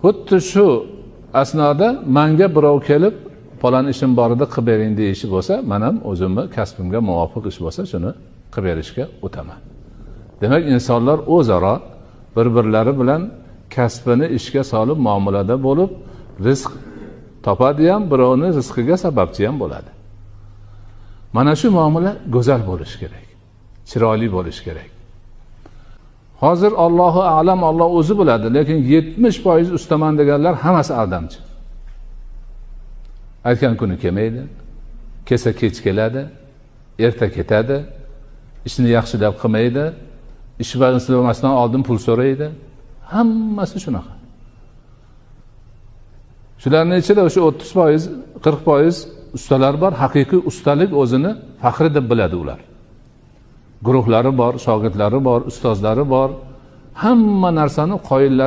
xuddi shu asnoda menga birov kelib falon ishim bor edi qilib bering deyishi bo'lsa, men ham o'zimni kasbimga muvofiq ish bo'lsa shuni qilib berishga o'taman. Demak, insonlar o'zaro bir-birlari bilan kasbini ishga solib muomalada bo'lib, rizq topadi ham, birovning rizqiga sababchi ham bo'ladi. Mana shu muomala go'zal bo'lishi kerak, chiroyli bo'lishi kerak. Hozir Allohu a'lam, Alloh o'zi biladi, lekin 70% ustaman deganlar hammasi aldamchi. Aytgan kuni kelmaydi, kelsa kech keladi, erta ketadi, ishni yaxshilab qilmaydi, ish bajarmasdan oldin pul so'raydi. Hammasi shunaqa. Shularning ichida o'sha 30%, 40% ustalar bor, haqiqiy ustalik o'zini faxri deb biladi ular. Guruhlari bor, shogirdlari bor, ustozlari bor. Hamma narsani qoyillatib